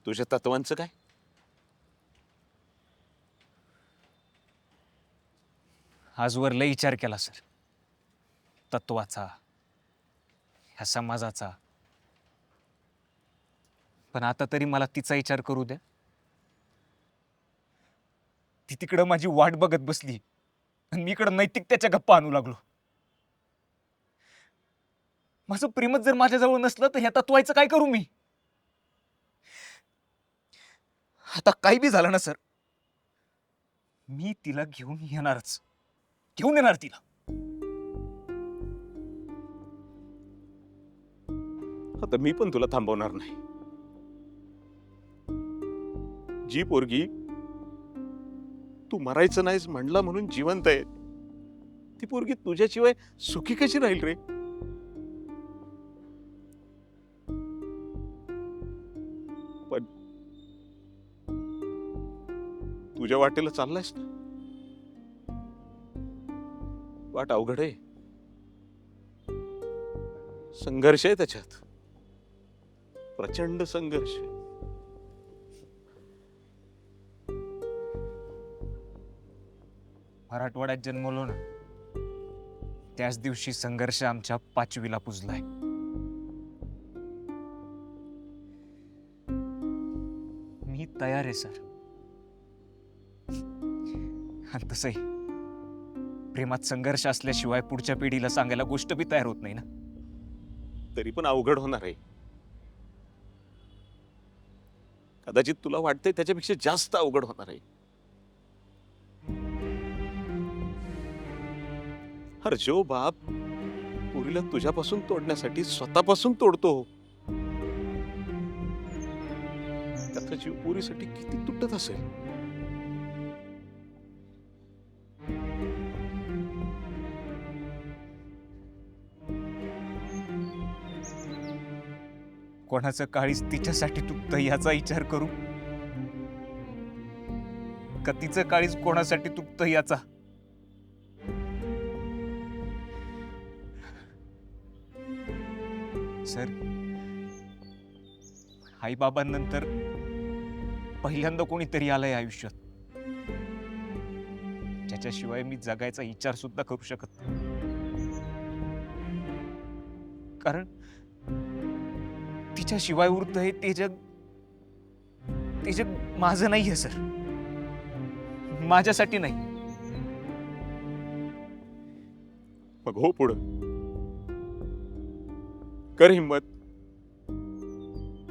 तुझ्या तत्वांचं काय? आजवर लय विचार केला सर, तत्वाचा, ह्या समाजाचा. पण आता तरी मला तिचा विचार करू द्या. ती तिकडं माझी वाट बघत बसली आणि मी इकडं नैतिकतेच्या गप्पा आणू लागलो. माझं प्रेमच जर माझ्याजवळ नसलं तर ह्या तत्वाचं काय करू मी? आता काही बी झालं ना सर, मी तिला घेऊन येणारच. घेऊन येणार तिला. आता मी पण तुला थांबवणार नाही. जी पोरगी तू मरायचं नाहीस म्हणला म्हणून जिवंत आहे, ती पोरगी तुझ्याशिवाय सुखी कशी राहील रे? पण तुझ्या वाटेला चाललायस ना, वाट अवघड आहे, संघर्ष आहे त्याच्यात, प्रचंड संघर्ष. मराठवाड्यात जन्मलो ना, त्याच दिवशी संघर्ष आमच्या 5वीला पुजलाय. मी तयार आहे सर. आणि तसंही प्रेमात संघर्ष असल्याशिवाय पुढच्या पिढीला सांगायला गोष्ट बी तयार होत नाही ना. तरी पण अवघड होणार आहे. कदाचित तुला वाटतंय त्याच्यापेक्षा जास्त अवघड होणार आहे. अरे जो बाप पुरीला तुझ्यापासून तोडण्यासाठी स्वतःपासून तोडतो, त्याचा जीव पुरीसाठी किती तुटत असेल. कोणाचं काळीज तिच्यासाठी तुटतं याचा विचार करू का तिचं काळीज कोणासाठी तुटतं याचा? सर, आई बाबांनंतर पहिल्यांदा कोणीतरी आलंय आयुष्यात, ज्याच्याशिवाय मी जगायचा विचार सुद्धा करू शकत नाही. कारण तिच्याशिवाय उरतंय ते जग, ते जग माझं नाहीये सर, माझ्यासाठी नाही. मग हो पुढं कर हिम्मत.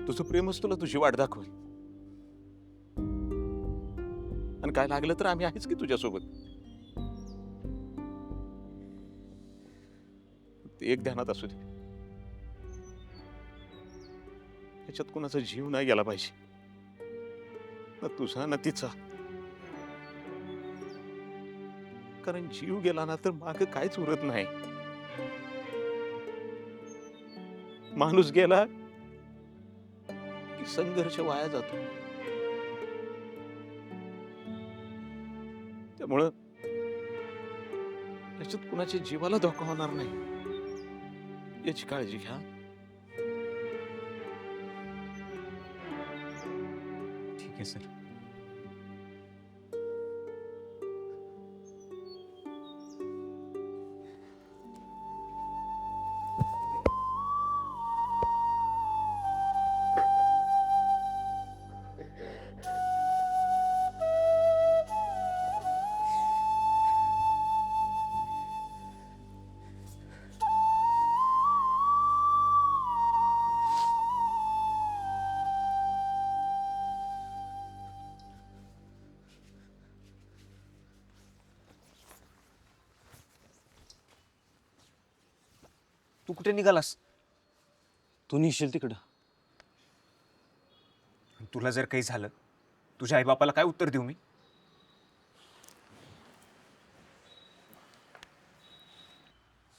तुझं प्रेमच तुला तुझी वाट दाखवेल. आणि काय लागलं तर आम्ही आहेच की तुझ्यासोबत. ते एक ध्यानात असू दे, याच्यात कोणाचा जीव नाही गेला पाहिजे, ना तुझा ना तिचा. कारण जीव गेला ना तर माग काहीच उरत नाही. माणूस गेला की संघर्ष वाया जातो. त्यामुळं याच्यात कुणाच्या जीवाला धोका होणार नाही याची काळजी घ्या. ठीक आहे सर. तू कुठे निघालास? तू निघशील तिकडं. तुला जर काही झालं, तुझ्या आईबापाला काय उत्तर देऊ मी?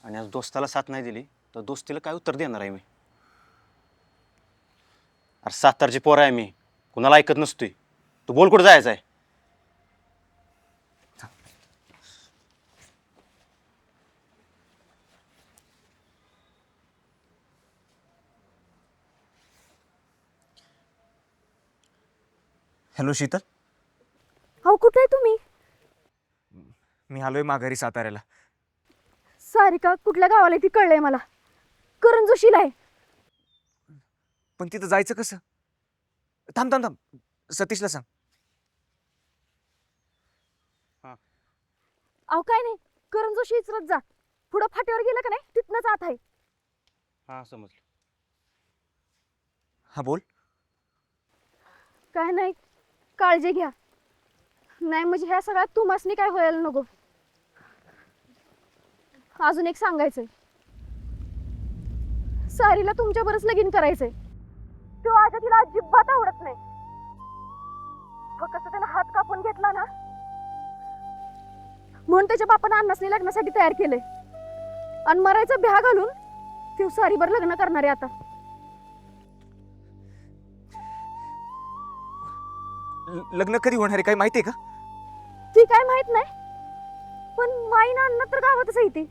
आणि आज दोस्ताला साथ नाही दिली तर दोस्तीला काय उत्तर देणार आहे मी? अरे सातारची पोर आहे मी, कुणाला ऐकत नसतोय. तू बोल कुठं जायचं आहे? हॅलो शीतल, अहो कुठे आहे तुम्ही? मी आलोय माघारी साताऱ्याला. सारिका कुठल्या गावाला आहे ती कळलंय मला. करण जोशीला आहे. पण तिथं जायचं कसं? थांब थांब थांब, सतीशला सांग. अहो काय नाही, करण जोशी इचरत जा. पुढं फाट्यावर गेलं का नाही तिथनंच आत आहे. हा समजलं. हा बोल. काय नाही, काळजी घ्या. नाही म्हणजे ह्या सगळ्यात तुम्हासनी काय व्हायला नको. अजून एक सांगायचंय, सारीला तुमच्या बरंच लगीन करायचंय. तो आजा तिला अजिबात आवडत नाही. फक्त त्यानं हात कापून घेतला ना म्हणून त्याच्या बापानं अण्णासनी लग्नासाठी तयार केलंय. आणि मरायचं भ्या घालून तो सारीवर लग्न करणार आहे आता. लग्न कधी होणार आहे काही माहितीये का? ती काय माहित नाही, पण माईन अण्णा तर गावातच आहे ती.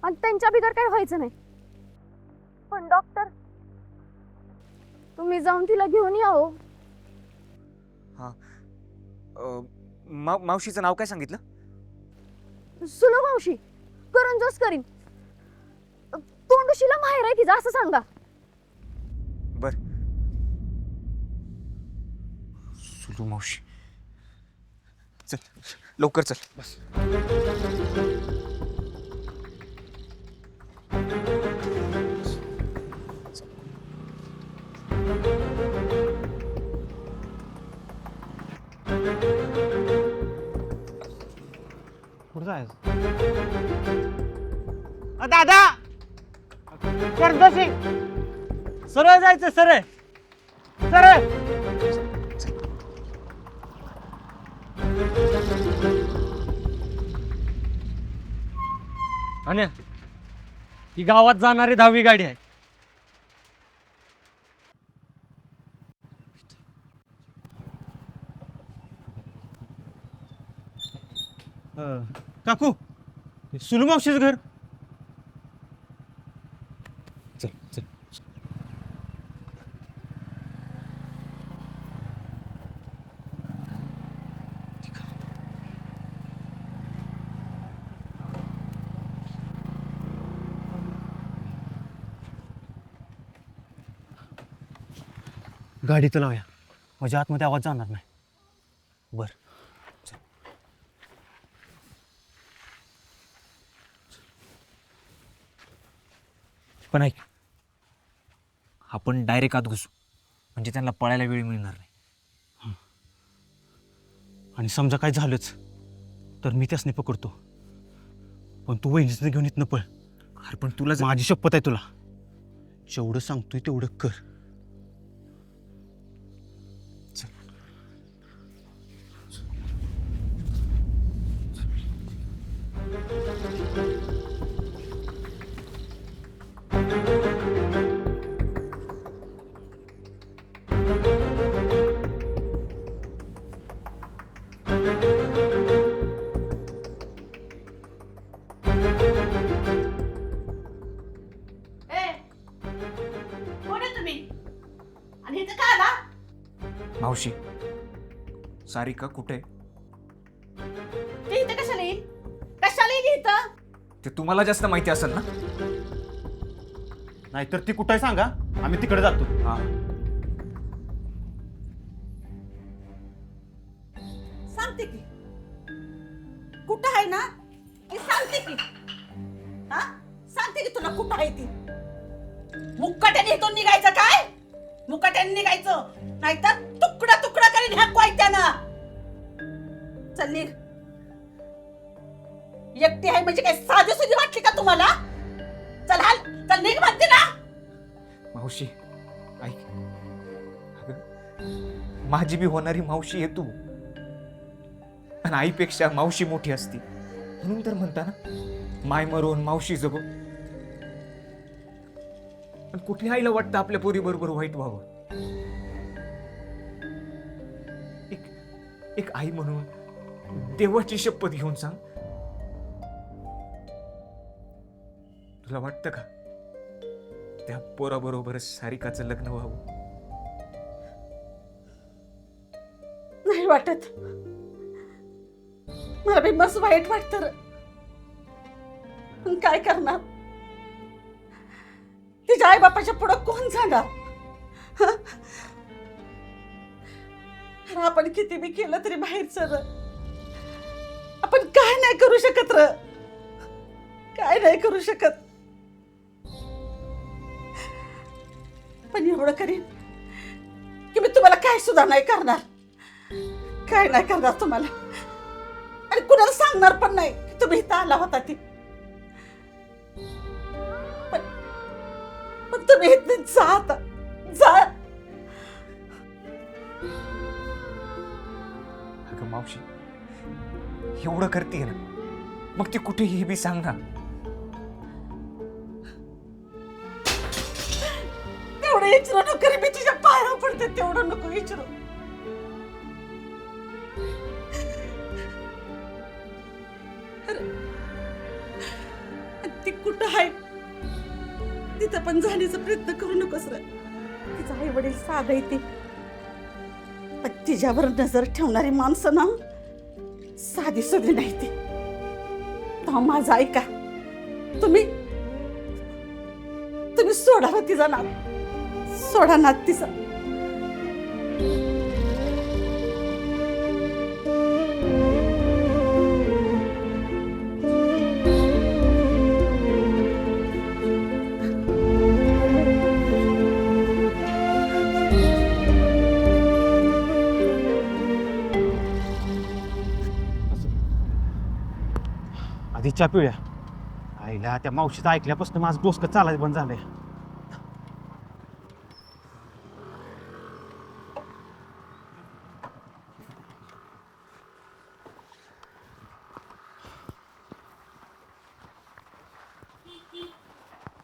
आणि त्यांच्या बिगर काय व्हायचं नाही. पण डॉक्टर, तुम्ही जाऊन तिला घेऊन या हो. मावशीचं नाव काय सांगितलं? सुनो मावशी, करण जोस करीन. तोंडुशीला माहेर आहे तिचं असं सांगा. बर. सुलू मावशी, चल लवकर चल. बस. कुठं जायचं? दादा करतोशी सरळ जायचं, सरळ सरळ. आणि ही गावात जाणारी 10वी गाडी आहे. काकू, सुनू मावशीचं घर. चल चल. गाडी तर लावूया, म्हणजे आतमध्ये आवाज जाणार नाही. बर. पण ऐक, आपण डायरेक्ट आत घुसू, म्हणजे त्यांना पळायला वेळ मिळणार नाही. आणि समजा काय झालंच तर मी त्यासने पकडतो, पण तू वहिनीचं घेऊन इथनं पळ. अरे पण तुला माझी शपथ आहे तुला, जेवढं सांगतोय तेवढं कर. कोण आहे तुम्ही? आणि इथं का आला? मावशी, सारिका कुठे? ते इथं कशाला येईल? कशाला येईल इथं? ते तुम्हाला जास्त माहिती असेल ना. नाहीतर ती कुठं आहे सांगा, आम्ही तिकडे जातो. हा. सांगते की कुठं आहे ना हे सांगते की. हा, सांगते की तुला कुठं आहे ती. मुक्काट्याने इथून निघायचं काय? मुक्काट्याने निघायचं, नाहीतर तुकडा तुकडा करीन ह्या कोयत्यानं. चल निघ. एकटी आहे म्हणजे काय साधी सुधी वाटली का तुम्हाला? चल हाल, चल निघ म्हणते ना. मावशी ऐक, अगं, माझी बी होणारी मावशी आहे तू. पण आईपेक्षा मावशी मोठी असती, म्हणून तर म्हणता ना, माय मरून मावशी जगो. पण कुठे आईला वाटतं आपल्या पोरी बरोबर वाईट व्हावं. एक आई म्हणून देवाची शपथ घेऊन सांग, तुला वाटतं का त्या पोराबरोबरच सारिकाचं लग्न व्हावं? नाही वाटत. मला बी मस्त वाईट वाटत. पण काय करणार? तिच्या आई बापाच्या पुढं कोण जाणार? हं? अरे आपण किती बी केलं तरी बाहेरचं आपण काय नाही करू शकत काय नाही करू शकत. पण एवढं करीन की मी तुम्हाला काय सुद्धा नाही करणार. काय नाही करणार तुम्हाला. आणि कुणाला सांगणार पण नाही की तुम्ही इथं आला होता ती. पण तुम्ही इथं जा आता. जा. अगं मावशी, एवढं करते ना, मग ती कुठे हे बी सांग ना. तेवढं विचारू नको रे. मी तुझ्या पायावर पडते. तेवढं नको विचारू. ती कुठं आहे तिथं पण जाण्याचा प्रयत्न करू नकोस रे. तिचा आई वडील साधा येते. पण तिच्यावर नजर ठेवणारी माणसं ना साधी सुधी नाही ती. तेव्हा माझं ऐका. तुम्ही सोडा ना तिचा नाव. सोडा ना तिचा. आधीच्या पिढ्या आईला त्या मावशीचं ऐकल्यापासून माझं डोसकं चालायचं बंद झालंय.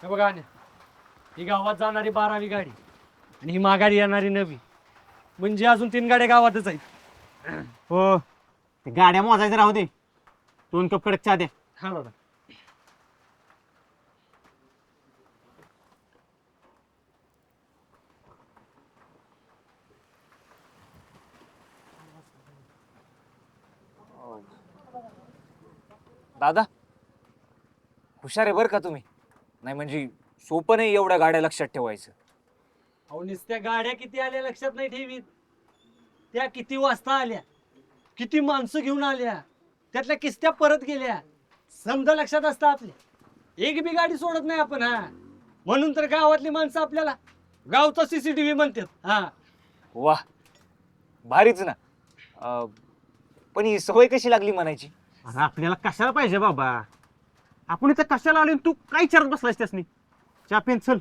हे बघा ना, ही गावात जाणारी 12वी गाडी आणि ही माघारी येणारी 9वी. म्हणजे अजून 3 गाड्या गावातच आहेत. हो, ते गाड्या मोजायचं राहू दे. 2 कप कडक चहा द्या. हा दादा. दादा हुशार आहे बरं का तुम्ही. नाही म्हणजे सोपं नाही एवढ्या गाड्या लक्षात ठेवायचं. अहो नुसत्या गाड्या किती आल्या लक्षात नाही ठेवीत. त्या किती वाजता आल्या, किती माणसं घेऊन आल्या, त्यातल्या किस्त्या परत गेल्या, समजा लक्षात असतं आपल्या. एक बी गाडी सोडत नाही आपण. हा, म्हणून तर गावातली माणसं आपल्याला गावचा CCTV म्हणतात. हा, वा भारीच ना. पण ही सवय कशी लागली म्हणायची? अरे आपल्याला कशाला पाहिजे बाबा? आपण इथं कशाला आलो? तू काय विचारत बसलास त्यासनी? चहा पेन चल.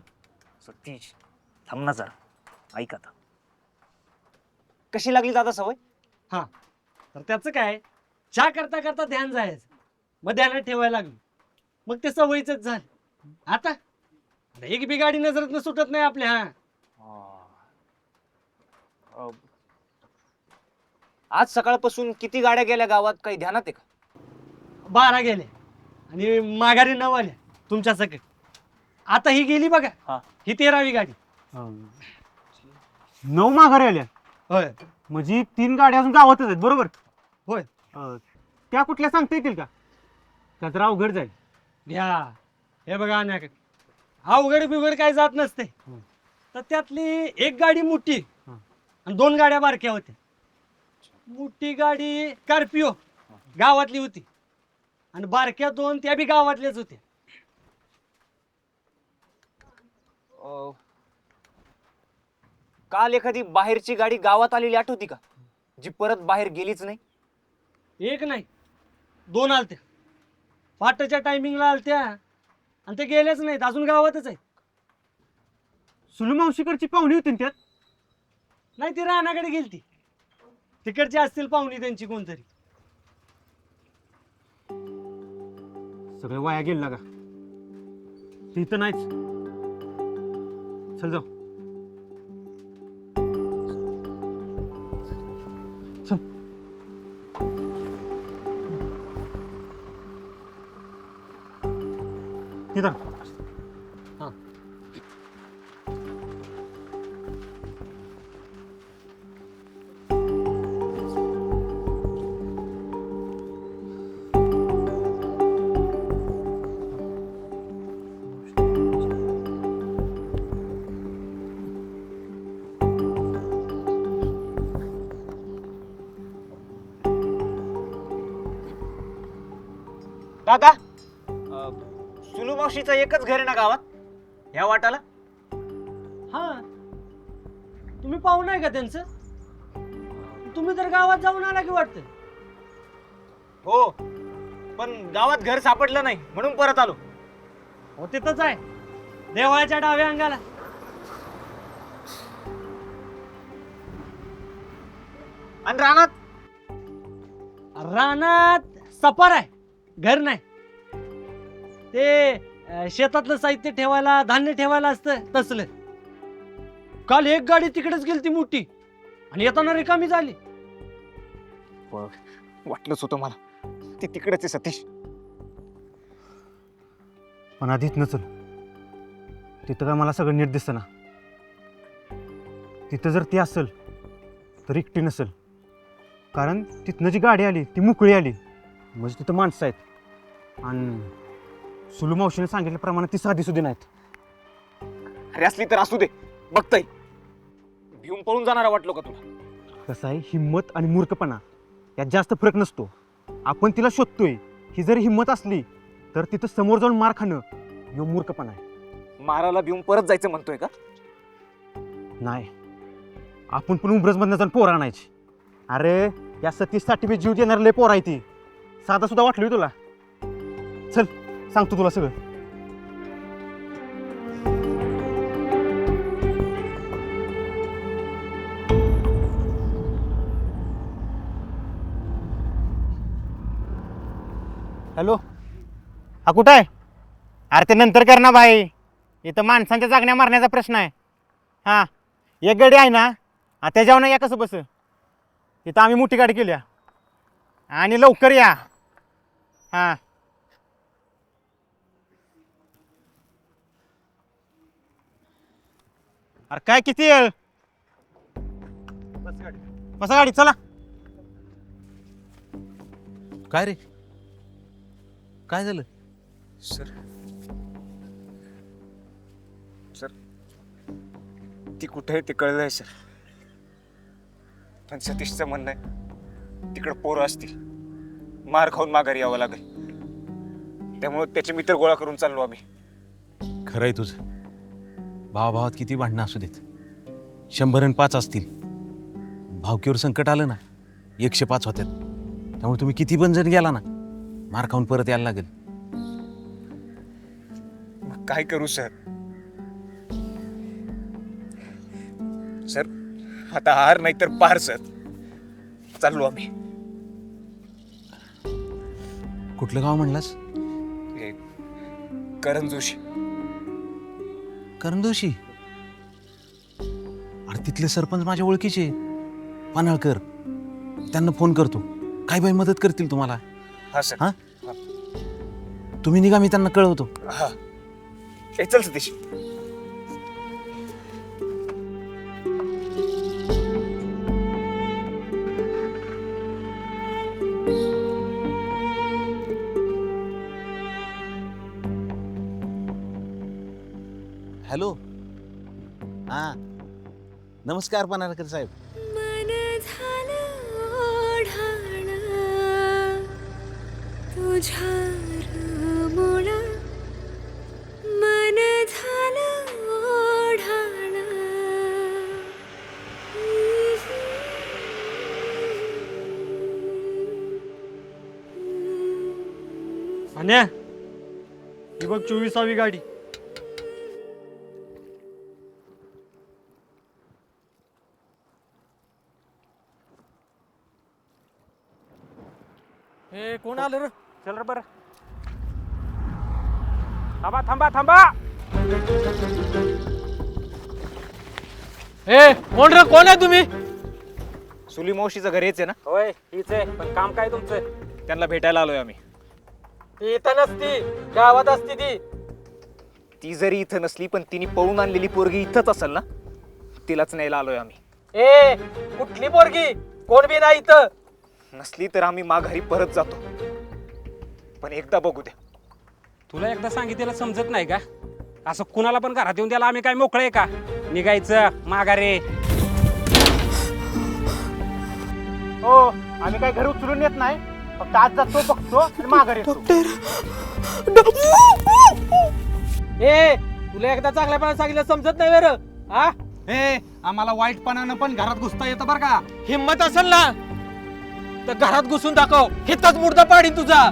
सतीश थांब ना जरा. ऐक आता. कशी लागली दादा सवय? हा, तर त्याचं काय, चहा करता करता ध्यान जायचं, मग ध्यानात ठेवायला लागलं, मग ते सवयीच झालं. आता एक बी गाडी नजरात सुटत नाही आपल्या. हा, आज सकाळपासून किती गाड्या गेल्या गावात काही ध्यानात आहे का? 12 गेले आणि माघारी 9 आल्या तुमच्या सकट. आता ही गेली बघा. हा. ही 13वी गाडी. 9 माघारी आल्या. होय म्हणजे 3 गाड्या अजून गावातच आहेत, बरोबर? होय. त्या कुठल्या सांगता येतील का? का तर अवघड जाईल. घ्या, हे बघा अनाक, अवघड बिवघड काय जात नसते. तर त्यातली एक गाडी मोठी आणि 2 गाड्या बारक्या होत्या. मोठी गाडी स्कॉर्पिओ गावातली होती आणि बारक्या 2 त्या बी गावातल्याच होत्या. काल एखादी बाहेरची गाडी गावात आलेली आठवती का, जी परत बाहेर गेलीच नाही? एक नाही 2 आलत्या. पाटच्या टायमिंगला आलत्या आणि ते गेलेच नाहीत, अजून गावातच आहेत. सुलू मावशीकडची पाहुणी होती ना त्यात? नाही, ती रानाकडे गेलती. तिकडची असतील पाहुणी त्यांची कोणतरी. सगळं वाया गेलं का? ती तर नाहीच. चल जाऊ. चल. इधर. हा, काका सुलू मावशीचं एकच घर आहे ना गावात ह्या वाटाला? हा, तुम्ही पाहून आहे का त्यांचं? तुम्ही तर गावात जाऊन आला की वाटतं. हो, पण गावात घर सापडलं नाही म्हणून परत आलो. हो, तिथंच आहे, देवळाच्या डाव्या अंगाला. आणि रानात? रानात सपार आहे, घर नाही. ते शेतातलं साहित्य ठेवायला, धान्य ठेवायला असतं तसलं. काल एक गाडी तिकडेच गेली ती मोठी, आणि येताना रिकामी झाली. वाटलंच होतं मला ती तिकडेच आहे सतीश. पण आधीच नसल तिथं काय मला सगळं नीट दिसतं ना. तिथं जर ती असेल तर एकटी नसेल, कारण तिथनं जी गाडी आली ती मोकळी आली, म्हणजे तिथं माणसं आहेत. आणि सुलू मावशीने सांगितल्याप्रमाणे ती साधी सुधी नाहीत. अरे असली तर असू दे, बघताय भिवून पळून जाणारा वाटलो का तुला? कसं आहे, हिंमत आणि मूर्खपणा यात जास्त फरक नसतो. आपण तिला शोधतोय, ही जर हिंमत असली तर तिथं समोर जाऊन मार खाणं ह्यो मूर्खपणा आहे. माराला भिवून परत जायचं म्हणतोय का? नाही, आपण पण उंबरजमधनं जाऊन पोरं आणायची. अरे या सतीशसाठी बी जीव देणार लय पोर आहे ती. साधा सुद्धा वाटलोय तुला. चल सांगतो तुला सगळं. हॅलो, हा कुठं आहे? अरे ते नंतर कर ना भाई, इथं माणसांच्या जागण्या मारण्याचा प्रश्न आहे. हां, एक गाडी आहे ना, त्याच्यावर या कसं बस. इथं आम्ही मोठी गाडी केली आणि लवकर या. हां, अरे काय किती येळ? बसा गाडी, चला. काय रे, काय झालं? सर ती कुठे आहे ते कळलंय सर, पण सतीशचं म्हणणं आहे तिकडं पोरं असतील, मार खाऊन माघारी यावं लागेल. त्यामुळे त्याचे मित्र गोळा करून चाललो आम्ही. खरंय तुझं. भावाभावात किती भांडणं असू देत, 100 आणि 5 असतील. भावकीवर संकट आलं ना, 105 होत्यात. त्यामुळे तुम्ही किती पण जण गेला ना, मार खाऊन परत यायला लागेल. मग काय करू सर? सर आता हार नाही तर पार सर. चाललो आम्ही. कुठलं गाव म्हणलास? हे करण जोशी. करंदोशी? अरे तिथले सरपंच माझ्या ओळखीचे, पानाळकर. त्यांना फोन करतो, काय बाई मदत करतील तुम्हाला. हा सर. हा, तुम्ही निघा, मी त्यांना कळवतो. हा, ए चल सतीश. हॅलो, हां नमस्कार पानाळकर साहेब. मन झालं ओढाण तुझ्या रमोळा, मन झालं ओढाण. अन्या, ही बघ 24वी गाडी. ए कोण आलं रे? चल रे बरं. थांबा थांबा थांबा. कोण रे, कोण आहे तुम्ही? सुली मावशीचं घर हेच आहे ना? होय, हीच आहे. पण काम काय तुमचं? त्यांना भेटायला आलोय आम्ही. ती इथं नसती, गावात असती ती. ती जरी इथं नसली पण तिने पळून आणलेली पोरगी इथंच असेल ना, तिलाच न्यायला आलोय आम्ही. ए कुठली पोरगी? कोण बी नाही इथं. नसली तर आम्ही माघारी परत जातो, पण एकदा बघू द्या. तुला एकदा सांगितलेलं समजत नाही का? असं कुणाला पण घरात येऊन द्यायला आम्ही काय मोकळे का? निघायचं माघारे. हो, आम्ही काय घर उचलून येत नाही, फक्त आज जातो बघतो आणि माघारी येतो. ए तुला एकदा चांगल्यापणा सांगितलं समजत नाही वेर हा ए आम्हाला वाईटपणानं पण घरात घुसता येतं बरं का. हिम्मत असेल ना तर घरात घुसून दाखव हिथंच मुर्दा पाडीन तुझा.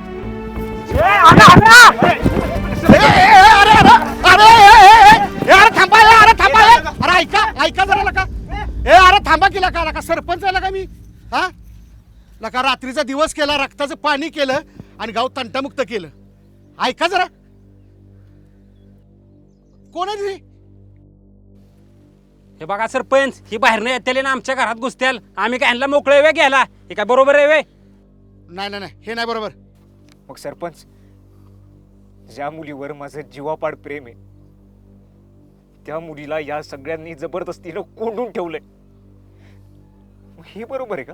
अरे ऐका जरा लका. अरे थांबा की लका सरपंच आहे लका मी. हा लका रात्रीचा दिवस केला, रक्ताचं पाणी केलं आणि गाव तंटामुक्त केलं. ऐका जरा. कोण आहे ती? हे बघा सरपंच ही बाहेर नाही येते ना आमच्या घरात घुसत्याल. आम्ही काय ह्यांना मोकळे वे घ्यायला हे काय बरोबर आहे वे. नाही हे नाही बरोबर. मग सरपंच, ज्या मुलीवर माझं जीवापाड प्रेम आहे त्या मुलीला या सगळ्यांनी जबरदस्तीनं कोंडून ठेवलंय. मग हे बरोबर आहे का?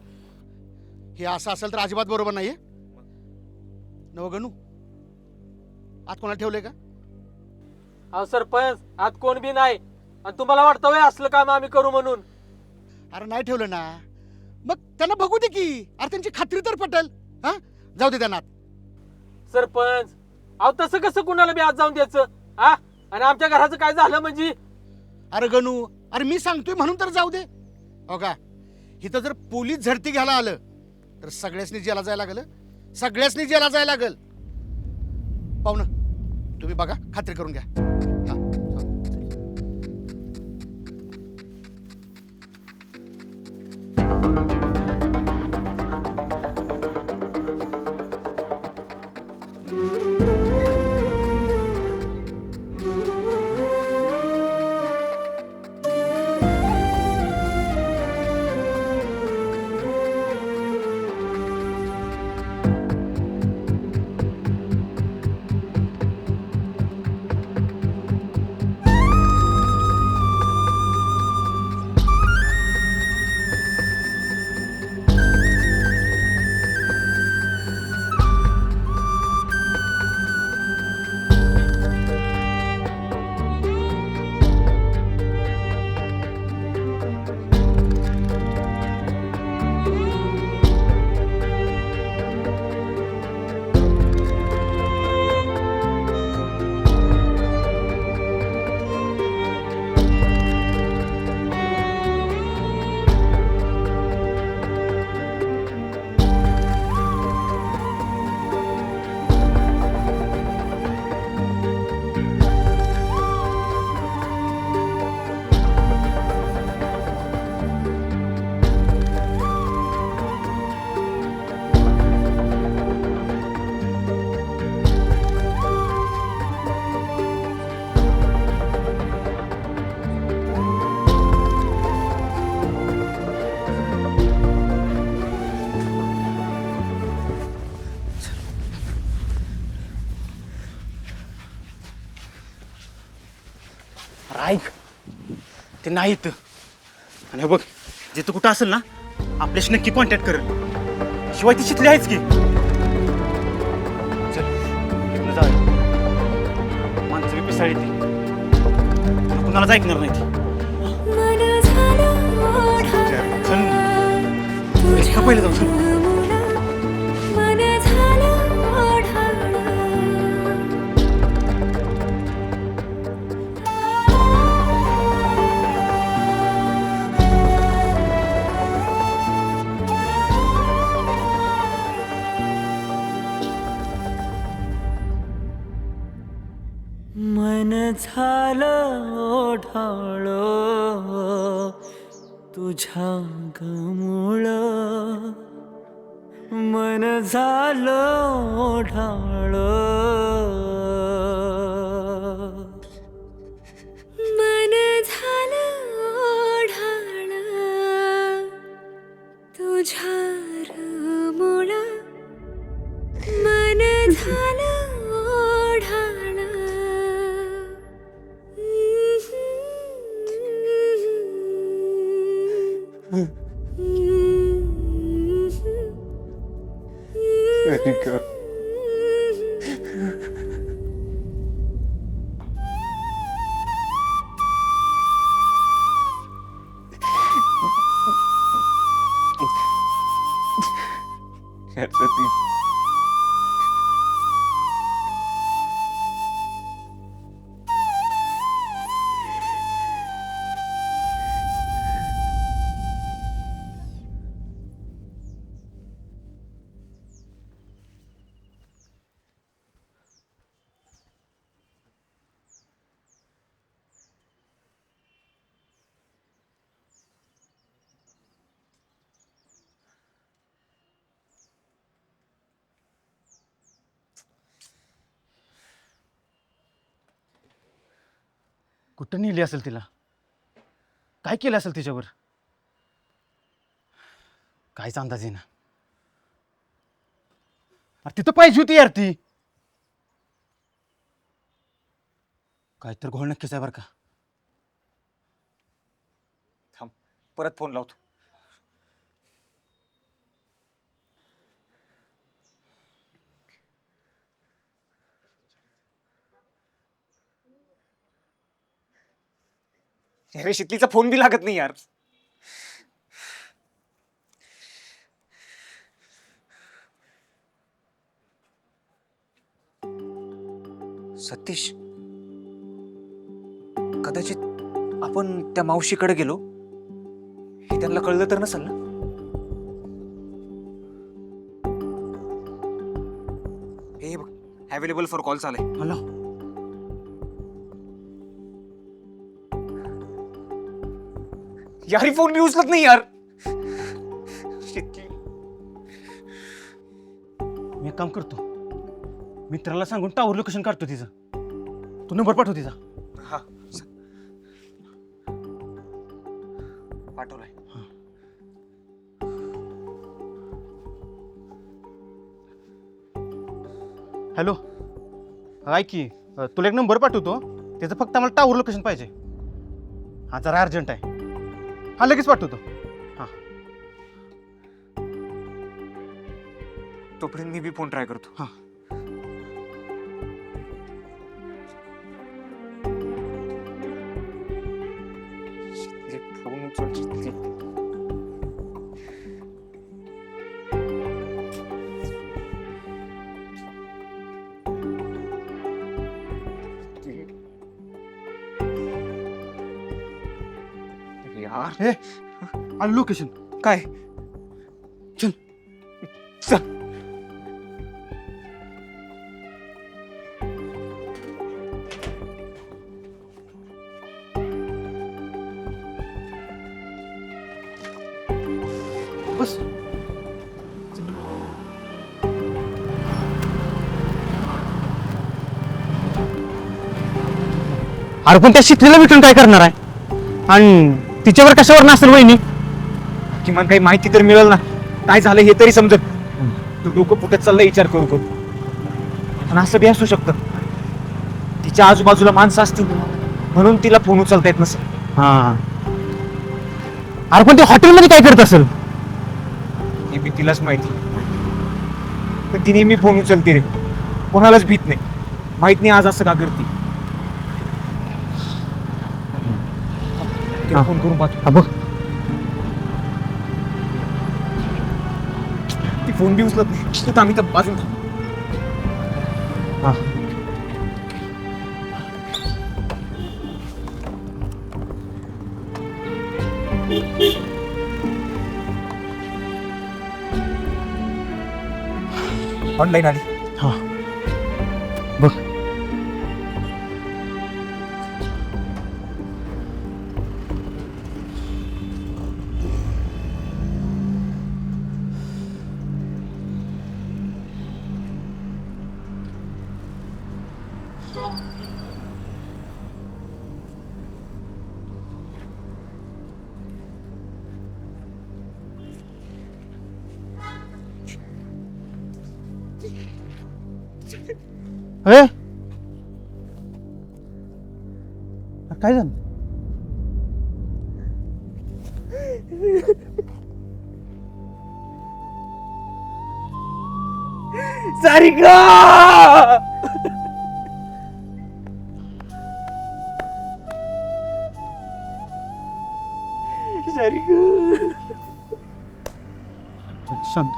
हे असं असेल तर अजिबात बरोबर नाहीये. नव गणू, आत कोणाला ठेवलंय का? अहो सरपंच आत कोण बी नाही आणि तुम्हाला वाटतं वय असलं काम आम्ही करू म्हणून. अरे नाही ठेवलं ना, मग त्यांना बघू दे की. अरे त्यांची खात्री तर पटेल. हा जाऊ दे त्यांना आत. सरपंच अहो तसं कसं कुणाला बी आत जाऊन द्यायचं हा. आणि आमच्या घराचं काय झालं म्हणजे. अरे गणू, अरे मी सांगतोय म्हणून तर जाऊ दे. हो का, इथं जर पोलीस झडती घ्यायला आलं तर सगळ्यासनी जेला जायला लागल. सगळ्यासनी जेला जायला लागल. पाहुणं तुम्ही बघा, खात्री करून घ्या. हा, जाऊ. ऐक, ते नाही येत. आणि हे बघ, जिथं कुठं असेल ना आपल्याशी नक्की कॉन्टॅक्ट करेल. शिवाय ती शिकली आहेच की. चल इकडनं जाऊया. माणसं बी पिसाळी ती, कुणालाच ऐकणार नाही ती. चल का पहिले जाऊ. चल. मन झालं ओढाळ तुझ्या गमुळं. मन झालं ओढाळ मन झालं ओढाळ तुझ्या रमुळा. मन झालं ओढाळ. ती कुठं नेली असेल तिला? काय केलं असेल तिच्यावर? काहीच अंदाज येईना. अरे तिथं पाहिजे होती यार ती. काय तर घोळ नक्कीच आहे बरं का. थांब, परत फोन लावतो. अरे शितलीचा फोन बी लागत नाही यार. सतीश, कदाचित आपण त्या मावशीकडे गेलो हे त्यांना कळलं तर नसेल ना? हे बघ, अवेलेबल फॉर कॉल चालय. हॅलो. यार ही फोन मी उचलत नाही यार. शितली, मी एक काम करतो, मित्राला सांगून टावर लोकेशन काढतो तिचं. तू नंबर पाठव तिचा. हा पाठवलाय. हॅलो, ऐक की, तुला एक नंबर पाठवतो. त्याचं फक्त आम्हाला टावर लोकेशन पाहिजे. हा जरा अर्जंट आहे. हा लगेच पाठवतो. हां. तोपर्यंत मी बी फोन ट्राय करतो. हां. फोन उचल. यार हे आणि लोकेशन काय? चल चल. बस. अरे पण त्या शिकलेला भेटून काय करणार आहे? आणि तिच्यावर कशावर नसेल वहिनी? किमान काही माहिती तर मिळेल ना, काय झालं हे तरी समजत. तू डोकं फुटत चाललंय विचार करू करू. पण असं बी असू शकतं तिच्या आजूबाजूला माणसं असतील म्हणून तिला फोन उचलता येत नसेल. हा. अरे पण ते हॉटेलमध्ये काय करत असेल? हे बी तिलाच माहिती. पण ती नेहमी फोन उचलते रे, कोणालाच भीत नाही. माहित नाही आज असं का करते. तिला फोन करून पाहतो. बघ, ती फोन बी उचलत नाही. तू आम्ही तर बाजून थांब. हा. ऑनलाईन आली. हा. बघ. काय झालं? सारिका, शांत.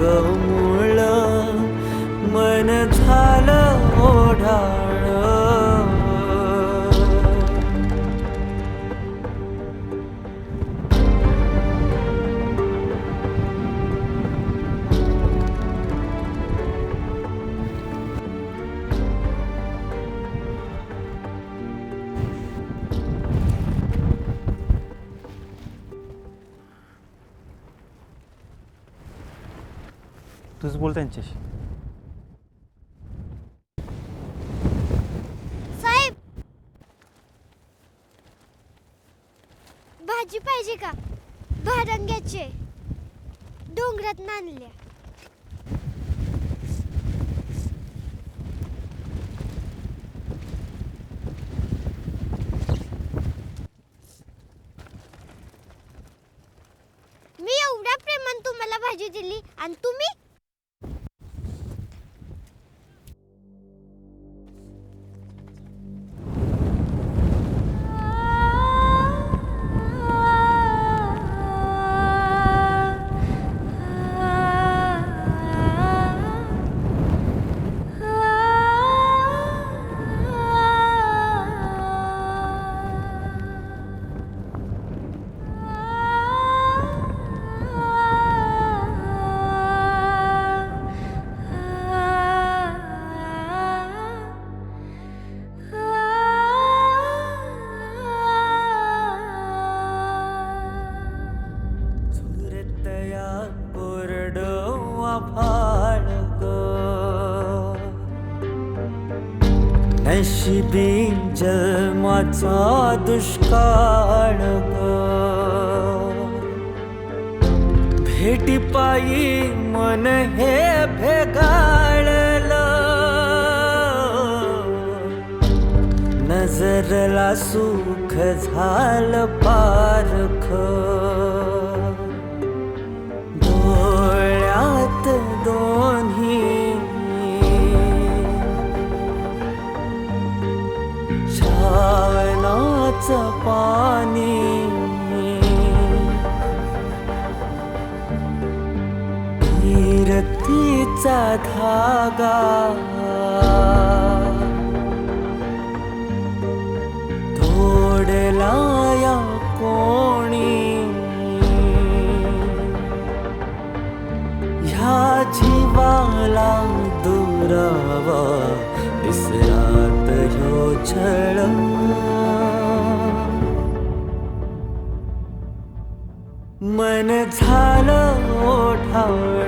ग मूळ मन झालं ओढाळ तूच बोल त्यांच्याशी. साहेब, भाजी पाहिजे का? भारंग्याचे डोंगरात आणल्या. मी एवढ्या प्रेमाने तुम्हाला भाजी दिली आणि तुम्ही झुरतया कोरडवा भाळ ग नशिबी जन्माचा दुष्काळ ग भेटी पायी मन हे भेगाळलं नजरला सुख झालं पारख डोळ्यात दोन्ही श्रावणाचं पाणी तीरतीचा धागा तोडला या कोणी ह्या जीवाला दुरावा विसरात ह्यो छळ मन झालं ओढाळ